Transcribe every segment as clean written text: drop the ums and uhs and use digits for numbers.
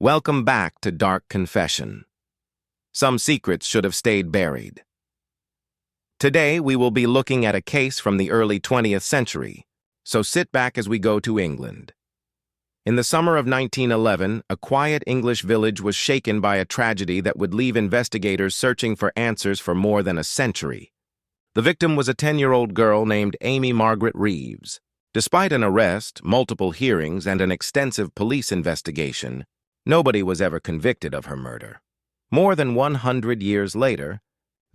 Welcome back to Dark Confession. Some secrets should have stayed buried. Today, we will be looking at a case from the early 20th century, so sit back as we go to England. In the summer of 1911, a quiet English village was shaken by a tragedy that would leave investigators searching for answers for more than a century. The victim was a 10-year-old girl named Amy Margaret Reeves. Despite an arrest, multiple hearings, and an extensive police investigation, nobody was ever convicted of her murder. More than 100 years later,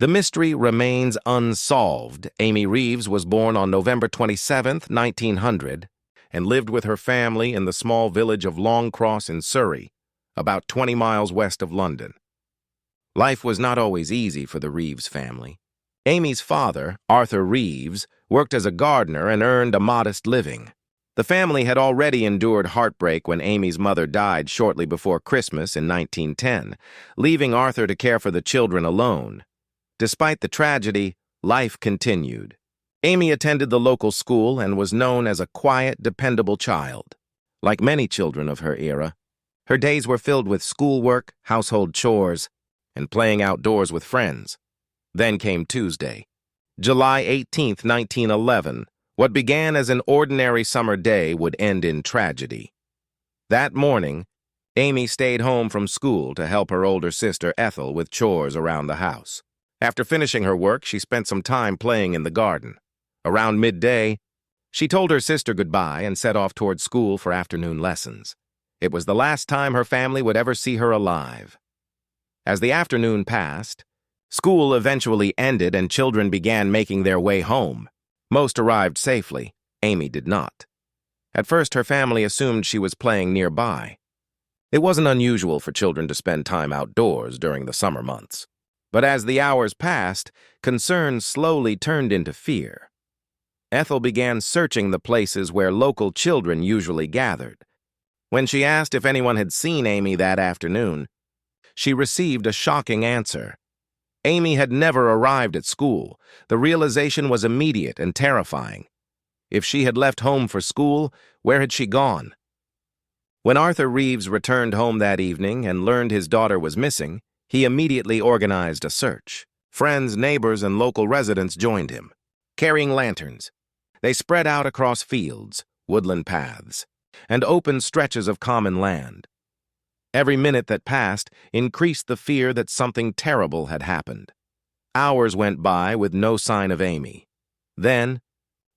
the mystery remains unsolved. Amy Reeves was born on November 27, 1900, and lived with her family in the small village of Longcross in Surrey, about 20 miles west of London. Life was not always easy for the Reeves family. Amy's father, Arthur Reeves, worked as a gardener and earned a modest living. The family had already endured heartbreak when Amy's mother died shortly before Christmas in 1910, leaving Arthur to care for the children alone. Despite the tragedy, life continued. Amy attended the local school and was known as a quiet, dependable child. Like many children of her era, her days were filled with schoolwork, household chores, and playing outdoors with friends. Then came Tuesday, July 18, 1911. What began as an ordinary summer day would end in tragedy. That morning, Amy stayed home from school to help her older sister Ethel with chores around the house. After finishing her work, she spent some time playing in the garden. Around midday, she told her sister goodbye and set off toward school for afternoon lessons. It was the last time her family would ever see her alive. As the afternoon passed, school eventually ended and children began making their way home. Most arrived safely. Amy did not. At first, her family assumed she was playing nearby. It wasn't unusual for children to spend time outdoors during the summer months. But as the hours passed, concern slowly turned into fear. Ethel began searching the places where local children usually gathered. When she asked if anyone had seen Amy that afternoon, she received a shocking answer. Amy had never arrived at school. The realization was immediate and terrifying. If she had left home for school, where had she gone? When Arthur Reeves returned home that evening and learned his daughter was missing, he immediately organized a search. Friends, neighbors, and local residents joined him. Carrying lanterns, they spread out across fields, woodland paths, and open stretches of common land. Every minute that passed increased the fear that something terrible had happened. Hours went by with no sign of Amy. Then,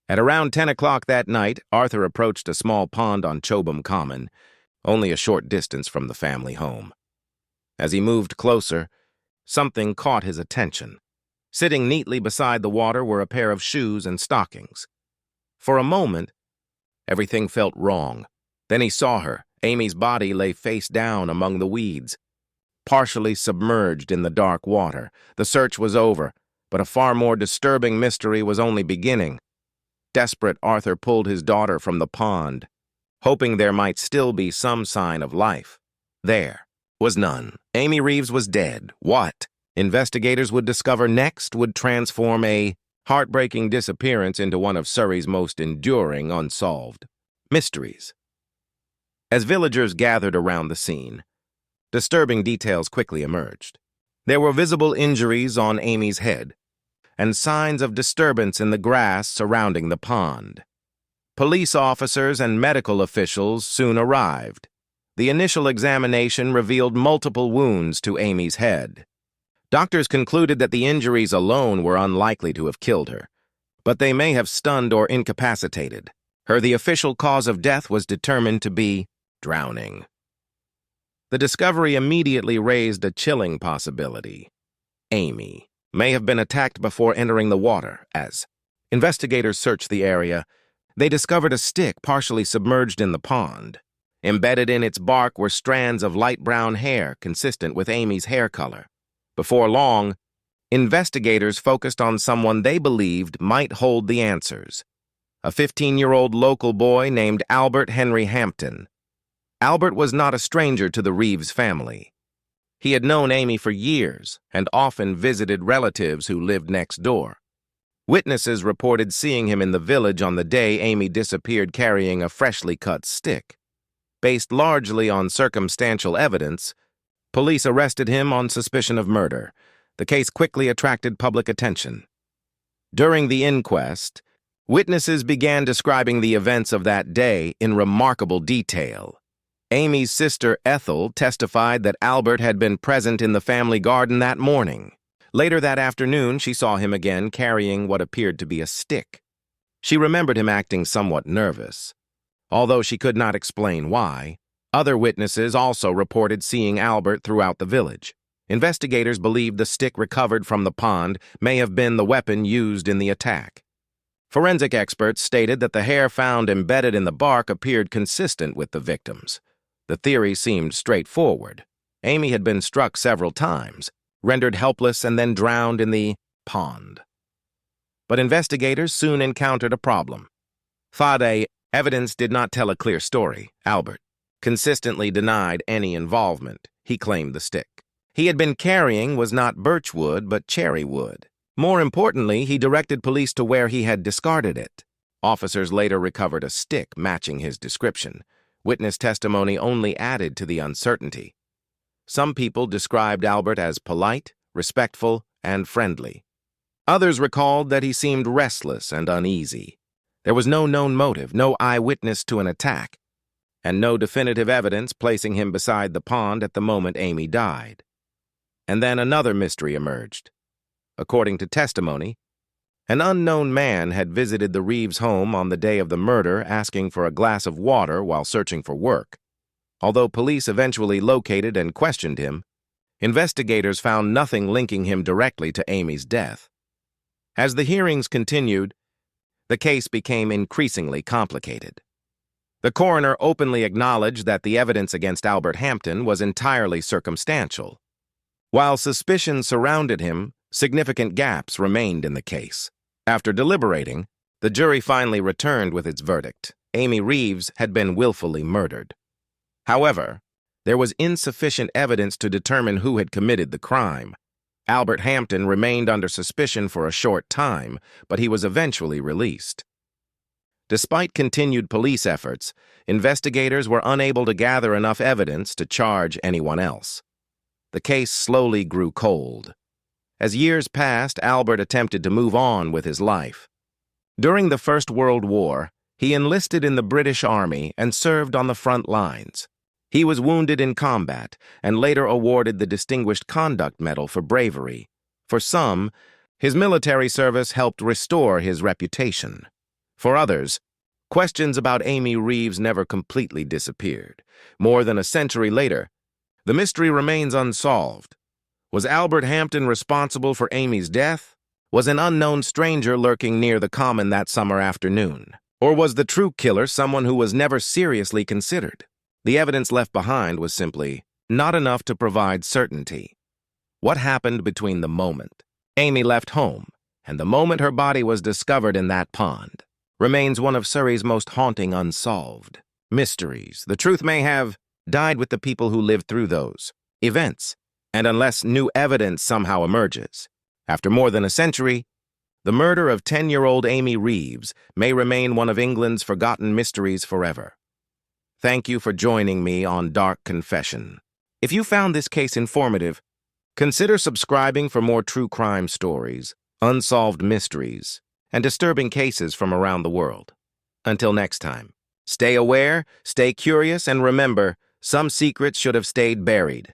at around 10 o'clock that night, Arthur approached a small pond on Chobham Common, only a short distance from the family home. As he moved closer, something caught his attention. Sitting neatly beside the water were a pair of shoes and stockings. For a moment, everything felt wrong. Then he saw her. Amy's body lay face down among the weeds, partially submerged in the dark water. The search was over, but a far more disturbing mystery was only beginning. Desperate, Arthur pulled his daughter from the pond, hoping there might still be some sign of life. There was none. Amy Reeves was dead. What investigators would discover next would transform a heartbreaking disappearance into one of Surrey's most enduring unsolved mysteries. As villagers gathered around the scene, disturbing details quickly emerged. There were visible injuries on Amy's head and signs of disturbance in the grass surrounding the pond. Police officers and medical officials soon arrived. The initial examination revealed multiple wounds to Amy's head. Doctors concluded that the injuries alone were unlikely to have killed her, but they may have stunned or incapacitated her. The official cause of death was determined to be drowning. The discovery immediately raised a chilling possibility. Amy may have been attacked before entering the water. As investigators searched the area, they discovered a stick partially submerged in the pond. Embedded in its bark were strands of light brown hair consistent with Amy's hair color. Before long, investigators focused on someone they believed might hold the answers. A 15-year-old local boy named Albert Henry Hampton. Albert was not a stranger to the Reeves family. He had known Amy for years and often visited relatives who lived next door. Witnesses reported seeing him in the village on the day Amy disappeared carrying a freshly cut stick. Based largely on circumstantial evidence, police arrested him on suspicion of murder. The case quickly attracted public attention. During the inquest, witnesses began describing the events of that day in remarkable detail. Amy's sister Ethel testified that Albert had been present in the family garden that morning. Later that afternoon, she saw him again carrying what appeared to be a stick. She remembered him acting somewhat nervous. Although she could not explain why, other witnesses also reported seeing Albert throughout the village. Investigators believed the stick recovered from the pond may have been the weapon used in the attack. Forensic experts stated that the hair found embedded in the bark appeared consistent with the victim's. The theory seemed straightforward. Amy had been struck several times, rendered helpless, and then drowned in the pond. But investigators soon encountered a problem. Fade evidence did not tell a clear story. Albert consistently denied any involvement. He claimed the stick he had been carrying was not birch wood but cherry wood. More importantly, he directed police to where he had discarded it. Officers later recovered a stick matching his description. Witness testimony only added to the uncertainty. Some people described Albert as polite, respectful, and friendly. Others recalled that he seemed restless and uneasy. There was no known motive, no eyewitness to an attack, and no definitive evidence placing him beside the pond at the moment Amy died. And then another mystery emerged. According to testimony, an unknown man had visited the Reeves home on the day of the murder asking for a glass of water while searching for work. Although police eventually located and questioned him, investigators found nothing linking him directly to Amy's death. As the hearings continued, the case became increasingly complicated. The coroner openly acknowledged that the evidence against Albert Hampton was entirely circumstantial. While suspicion surrounded him, significant gaps remained in the case. After deliberating, the jury finally returned with its verdict. Amy Reeves had been willfully murdered. However, there was insufficient evidence to determine who had committed the crime. Albert Hampton remained under suspicion for a short time, but he was eventually released. Despite continued police efforts, investigators were unable to gather enough evidence to charge anyone else. The case slowly grew cold. As years passed, Albert attempted to move on with his life. During the First World War, he enlisted in the British Army and served on the front lines. He was wounded in combat and later awarded the Distinguished Conduct Medal for bravery. For some, his military service helped restore his reputation. For others, questions about Amy Reeves never completely disappeared. More than a century later, the mystery remains unsolved. Was Albert Hampton responsible for Amy's death? Was an unknown stranger lurking near the common that summer afternoon? Or was the true killer someone who was never seriously considered? The evidence left behind was simply not enough to provide certainty. What happened between the moment Amy left home and the moment her body was discovered in that pond remains one of Surrey's most haunting unsolved mysteries. The truth may have died with the people who lived through those events, and unless new evidence somehow emerges, after more than a century, the murder of 10-year-old Amy Reeves may remain one of England's forgotten mysteries forever. Thank you for joining me on Dark Confession. If you found this case informative, consider subscribing for more true crime stories, unsolved mysteries, and disturbing cases from around the world. Until next time, stay aware, stay curious, and remember, some secrets should have stayed buried.